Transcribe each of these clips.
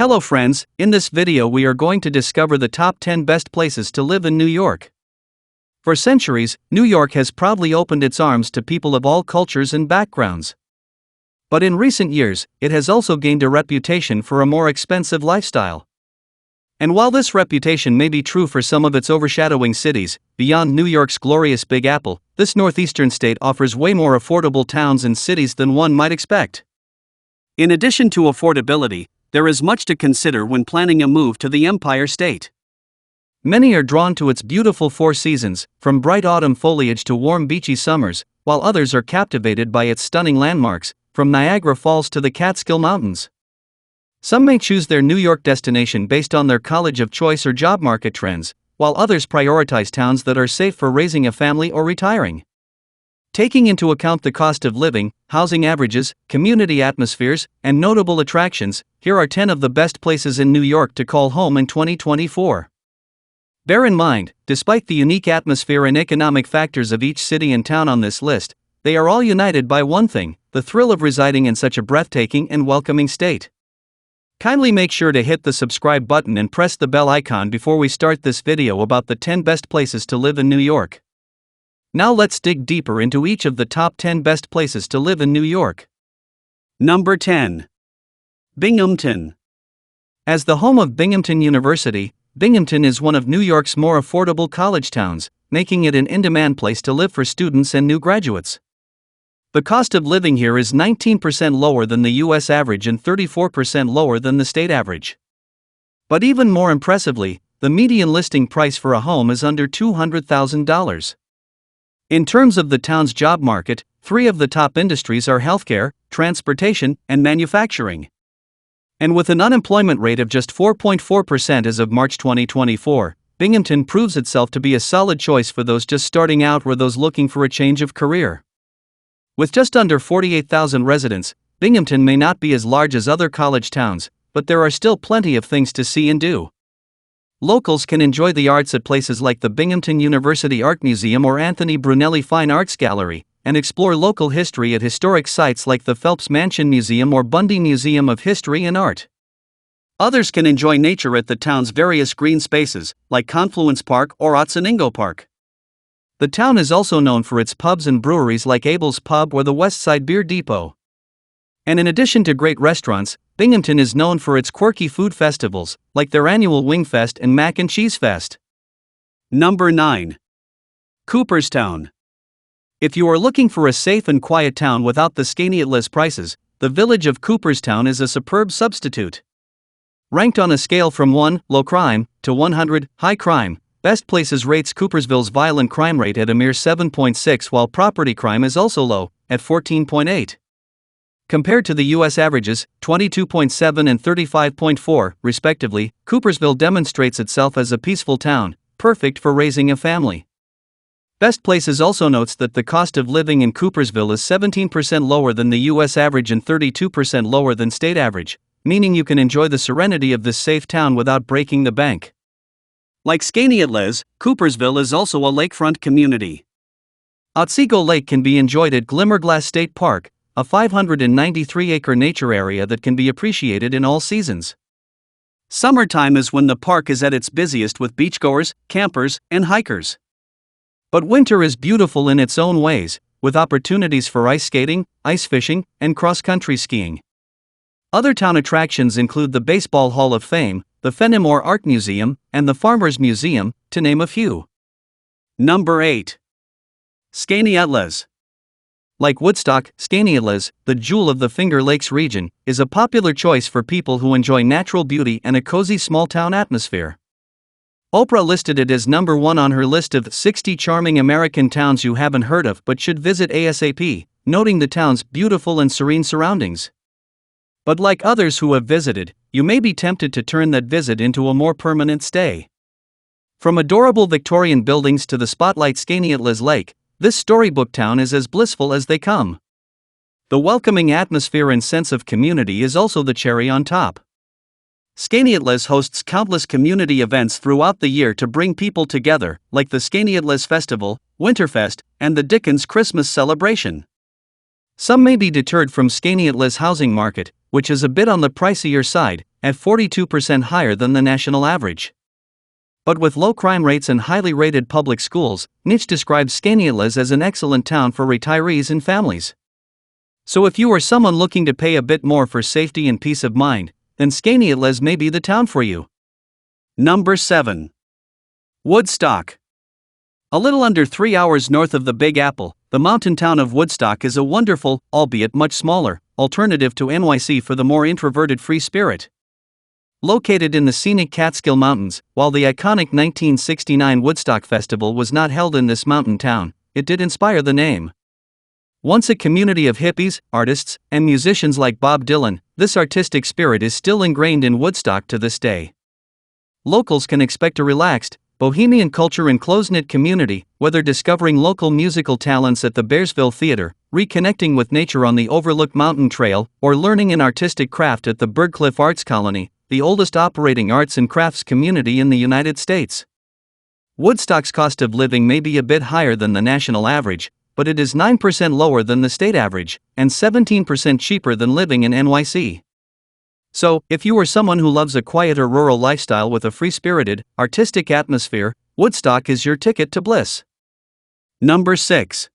Hello friends, in this video we are going to discover the top 10 best places to live in New York. For centuries, New York has proudly opened its arms to people of all cultures and backgrounds. But in recent years, it has also gained a reputation for a more expensive lifestyle. And while this reputation may be true for some of its overshadowing cities, beyond New York's glorious Big Apple, this northeastern state offers way more affordable towns and cities than one might expect. In addition to affordability, there is much to consider when planning a move to the Empire State. Many are drawn to its beautiful four seasons, from bright autumn foliage to warm beachy summers, while others are captivated by its stunning landmarks, from Niagara Falls to the Catskill Mountains. Some may choose their New York destination based on their college of choice or job market trends, while others prioritize towns that are safe for raising a family or retiring. Taking into account the cost of living, housing averages, community atmospheres, and notable attractions, here are 10 of the best places in New York to call home in 2024. Bear in mind, despite the unique atmosphere and economic factors of each city and town on this list, they are all united by one thing: the thrill of residing in such a breathtaking and welcoming state. Kindly make sure to hit the subscribe button and press the bell icon before we start this video about the 10 best places to live in New York. Now let's dig deeper into each of the top 10 best places to live in New York. Number 10. Binghamton. As the home of Binghamton University, Binghamton is one of New York's more affordable college towns, making it an in-demand place to live for students and new graduates. The cost of living here is 19% lower than the US average and 34% lower than the state average. But even more impressively, the median listing price for a home is under $200,000. In terms of the town's job market, 3 of the top industries are healthcare, transportation, and manufacturing. And with an unemployment rate of just 4.4% as of March 2024, Binghamton proves itself to be a solid choice for those just starting out or those looking for a change of career. With just under 48,000 residents, Binghamton may not be as large as other college towns, but there are still plenty of things to see and do. Locals can enjoy the arts at places like the Binghamton University Art Museum or Anthony Brunelli Fine Arts Gallery, and explore local history at historic sites like the Phelps Mansion Museum or Bundy Museum of History and Art. Others can enjoy nature at the town's various green spaces, like Confluence Park or Otsiningo Park. The town is also known for its pubs and breweries like Abel's Pub or the West Side Beer Depot. And in addition to great restaurants, Binghamton is known for its quirky food festivals, like their annual Wing Fest and Mac and Cheese Fest. Number 9. Cooperstown. If you are looking for a safe and quiet town without the scandalous prices, the village of Cooperstown is a superb substitute. Ranked on a scale from 1, low crime, to 100, high crime, Best Places rates Coopersville's violent crime rate at a mere 7.6, while property crime is also low, at 14.8. Compared to the U.S. averages, 22.7 and 35.4, respectively, Coopersville demonstrates itself as a peaceful town, perfect for raising a family. Best Places also notes that the cost of living in Coopersville is 17% lower than the U.S. average and 32% lower than state average, meaning you can enjoy the serenity of this safe town without breaking the bank. Like Skaneateles, Coopersville is also a lakefront community. Otsego Lake can be enjoyed at Glimmerglass State Park, a 593-acre nature area that can be appreciated in all seasons. Summertime is when the park is at its busiest with beachgoers, campers, and hikers. But winter is beautiful in its own ways, with opportunities for ice skating, ice fishing, and cross-country skiing. Other town attractions include the Baseball Hall of Fame, the Fenimore Art Museum, and the Farmers Museum, to name a few. Number 8. Skaneateles. Like Woodstock, Skaneateles, the jewel of the Finger Lakes region, is a popular choice for people who enjoy natural beauty and a cozy small-town atmosphere. Oprah listed it as number 1 on her list of 60 charming American towns you haven't heard of but should visit ASAP, noting the town's beautiful and serene surroundings. But like others who have visited, you may be tempted to turn that visit into a more permanent stay. From adorable Victorian buildings to the spotlight Skaneateles Lake, this storybook town is as blissful as they come. The welcoming atmosphere and sense of community is also the cherry on top. Skaneateles hosts countless community events throughout the year to bring people together, like the Skaneateles Festival, Winterfest, and the Dickens Christmas celebration. Some may be deterred from Skaneateles housing market, which is a bit on the pricier side, at 42% higher than the national average. But with low crime rates and highly rated public schools, Niche describes Skaneateles as an excellent town for retirees and families. So if you are someone looking to pay a bit more for safety and peace of mind, then Skaneateles may be the town for you. Number 7. Woodstock. A little under 3 hours north of the Big Apple, the mountain town of Woodstock is a wonderful, albeit much smaller, alternative to NYC for the more introverted free spirit. Located in the scenic Catskill Mountains, while the iconic 1969 Woodstock Festival was not held in this mountain town, it did inspire the name. Once a community of hippies, artists, and musicians like Bob Dylan, this artistic spirit is still ingrained in Woodstock to this day. Locals can expect a relaxed, bohemian culture and close-knit community, whether discovering local musical talents at the Bearsville Theater, reconnecting with nature on the Overlook Mountain Trail, or learning an artistic craft at the Birdcliff Arts Colony, the oldest operating arts and crafts community in the United States. Woodstock's cost of living may be a bit higher than the national average, but it is 9% lower than the state average, and 17% cheaper than living in NYC. So, if you are someone who loves a quieter rural lifestyle with a free-spirited, artistic atmosphere, Woodstock is your ticket to bliss. Number 6.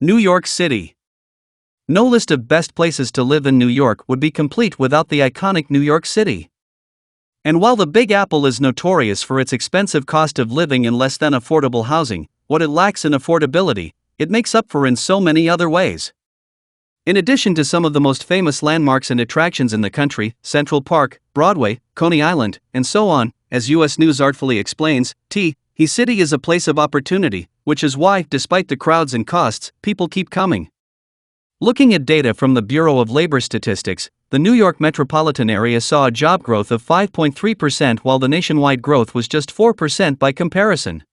New York City. No list of best places to live in New York would be complete without the iconic New York City. And while the Big Apple is notorious for its expensive cost of living and less than affordable housing, what it lacks in affordability, it makes up for in so many other ways. In addition to some of the most famous landmarks and attractions in the country, Central Park, Broadway, Coney Island, and so on, as U.S. News artfully explains, the city is a place of opportunity, which is why, despite the crowds and costs, people keep coming. Looking at data from the Bureau of Labor Statistics, the New York metropolitan area saw a job growth of 5.3% while the nationwide growth was just 4% by comparison.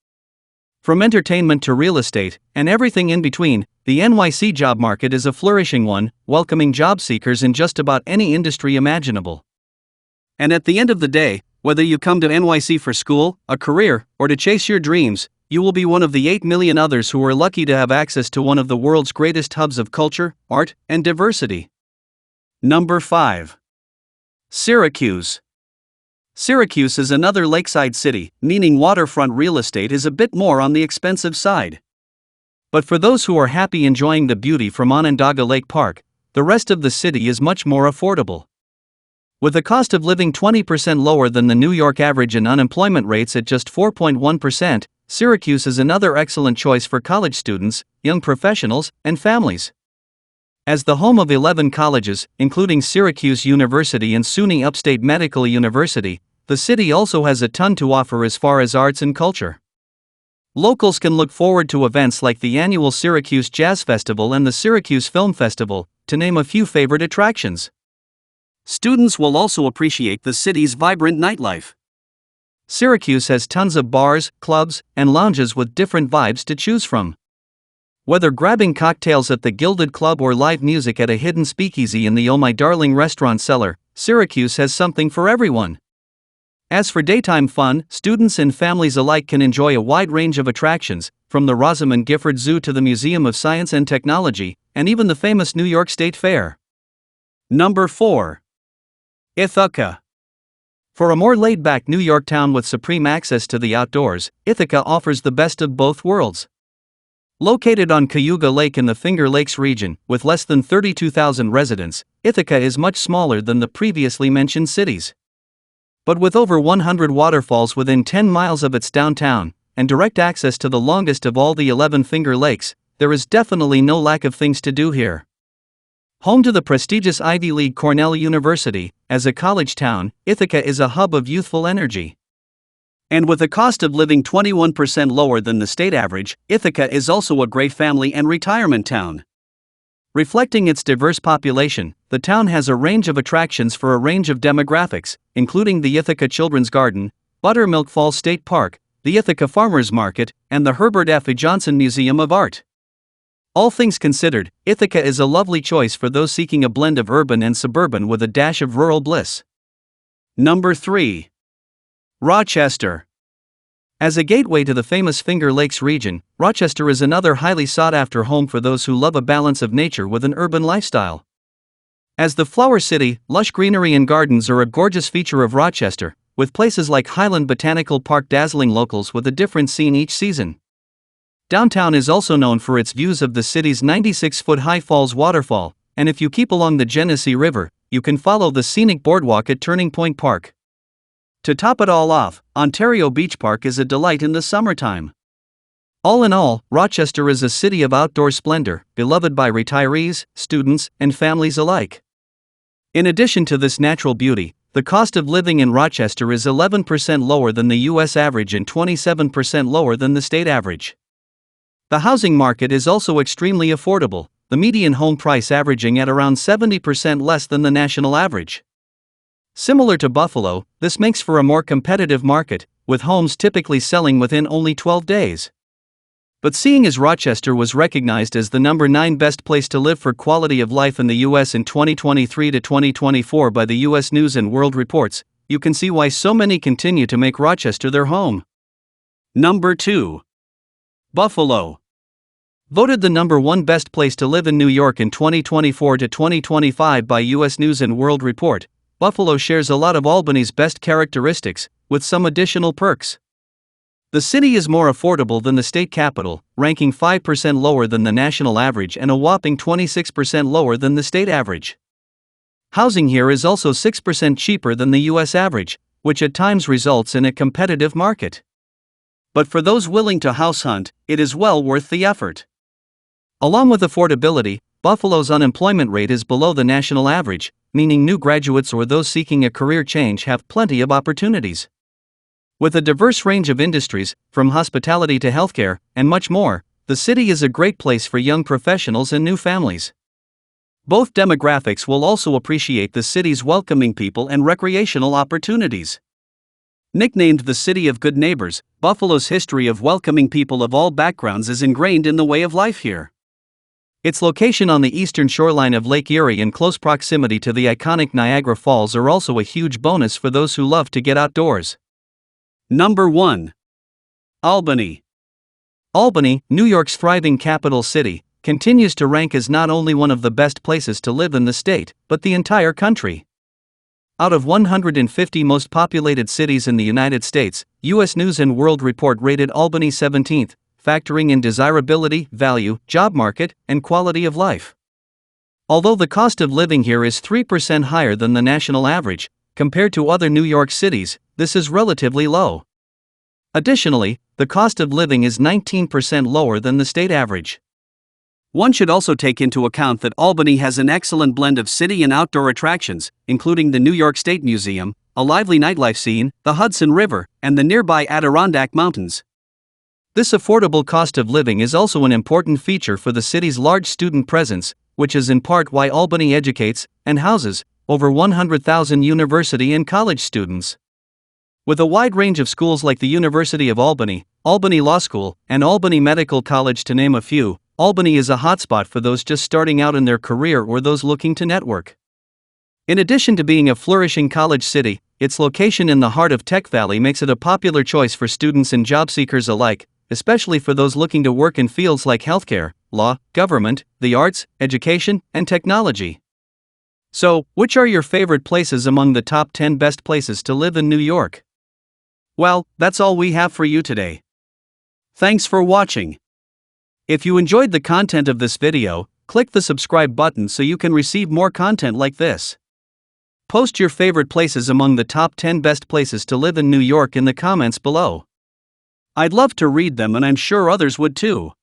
From entertainment to real estate, and everything in between, the NYC job market is a flourishing one, welcoming job seekers in just about any industry imaginable. And at the end of the day, whether you come to NYC for school, a career, or to chase your dreams, you will be one of the 8 million others who are lucky to have access to one of the world's greatest hubs of culture, art, and diversity. Number 5. Syracuse. Syracuse is another lakeside city, meaning waterfront real estate is a bit more on the expensive side. But for those who are happy enjoying the beauty from Onondaga Lake Park, the rest of the city is much more affordable. With a cost of living 20% lower than the New York average and unemployment rates at just 4.1%, Syracuse is another excellent choice for college students, young professionals, and families. As the home of 11 colleges, including Syracuse University and SUNY Upstate Medical University, the city also has a ton to offer as far as arts and culture. Locals can look forward to events like the annual Syracuse Jazz Festival and the Syracuse Film Festival, to name a few favorite attractions. Students will also appreciate the city's vibrant nightlife. Syracuse has tons of bars, clubs, and lounges with different vibes to choose from. Whether grabbing cocktails at the Gilded Club or live music at a hidden speakeasy in the Oh My Darling restaurant cellar, Syracuse has something for everyone. As for daytime fun, students and families alike can enjoy a wide range of attractions, from the Rosamond Gifford Zoo to the Museum of Science and Technology, and even the famous New York State Fair. Number 4. Ithaca. For a more laid-back New York town with supreme access to the outdoors, Ithaca offers the best of both worlds. Located on Cayuga Lake in the Finger Lakes region, with less than 32,000 residents, Ithaca is much smaller than the previously mentioned cities. But with over 100 waterfalls within 10 miles of its downtown, and direct access to the longest of all the 11 Finger Lakes, there is definitely no lack of things to do here. Home to the prestigious Ivy League Cornell University, as a college town, Ithaca is a hub of youthful energy. And with a cost of living 21% lower than the state average, Ithaca is also a great family and retirement town. Reflecting its diverse population, the town has a range of attractions for a range of demographics, including the Ithaca Children's Garden, Buttermilk Falls State Park, the Ithaca Farmers Market, and the Herbert F. Johnson Museum of Art. All things considered, Ithaca is a lovely choice for those seeking a blend of urban and suburban with a dash of rural bliss. Number 3. Rochester. As a gateway to the famous Finger Lakes region, Rochester is another highly sought-after home for those who love a balance of nature with an urban lifestyle. As the Flower City, lush greenery and gardens are a gorgeous feature of Rochester, with places like Highland Botanical Park dazzling locals with a different scene each season. Downtown is also known for its views of the city's 96-foot-high Falls waterfall, and if you keep along the Genesee River, you can follow the scenic boardwalk at Turning Point Park. To top it all off, Ontario Beach Park is a delight in the summertime. All in all, Rochester is a city of outdoor splendor, beloved by retirees, students, and families alike. In addition to this natural beauty, the cost of living in Rochester is 11% lower than the U.S. average and 27% lower than the state average. The housing market is also extremely affordable, the median home price averaging at around 70% less than the national average. Similar to Buffalo, this makes for a more competitive market, with homes typically selling within only 12 days. But seeing as Rochester was recognized as the number 9 best place to live for quality of life in the U.S. in 2023 to 2024 by the U.S. News and World Reports, you can see why so many continue to make Rochester their home. Number 2. Buffalo. Voted the number 1 best place to live in New York in 2024 to 2025 by U.S. News and World Report, Buffalo shares a lot of Albany's best characteristics, with some additional perks. The city is more affordable than the state capital, ranking 5% lower than the national average and a whopping 26% lower than the state average. Housing here is also 6% cheaper than the U.S. average, which at times results in a competitive market. But for those willing to house hunt, it is well worth the effort. Along with affordability, Buffalo's unemployment rate is below the national average, meaning new graduates or those seeking a career change have plenty of opportunities. With a diverse range of industries, from hospitality to healthcare, and much more, the city is a great place for young professionals and new families. Both demographics will also appreciate the city's welcoming people and recreational opportunities. Nicknamed the City of Good Neighbors, Buffalo's history of welcoming people of all backgrounds is ingrained in the way of life here. Its location on the eastern shoreline of Lake Erie and close proximity to the iconic Niagara Falls are also a huge bonus for those who love to get outdoors. Number 1. Albany. Albany, New York's thriving capital city, continues to rank as not only one of the best places to live in the state, but the entire country. Out of 150 most populated cities in the United States, U.S. News and World Report rated Albany 17th, factoring in desirability, value, job market, and quality of life. Although the cost of living here is 3% higher than the national average, compared to other New York cities, this is relatively low. Additionally, the cost of living is 19% lower than the state average. One should also take into account that Albany has an excellent blend of city and outdoor attractions, including the New York State Museum, a lively nightlife scene, the Hudson River, and the nearby Adirondack Mountains. This affordable cost of living is also an important feature for the city's large student presence, which is in part why Albany educates and houses over 100,000 university and college students. With a wide range of schools like the University of Albany, Albany Law School, and Albany Medical College to name a few, Albany is a hotspot for those just starting out in their career or those looking to network. In addition to being a flourishing college city, its location in the heart of Tech Valley makes it a popular choice for students and job seekers alike, especially for those looking to work in fields like healthcare, law, government, the arts, education, and technology. So, which are your favorite places among the top 10 best places to live in New York? Well, that's all we have for you today. Thanks for watching. If you enjoyed the content of this video, click the subscribe button so you can receive more content like this. Post your favorite places among the top 10 best places to live in New York in the comments below. I'd love to read them and I'm sure others would too.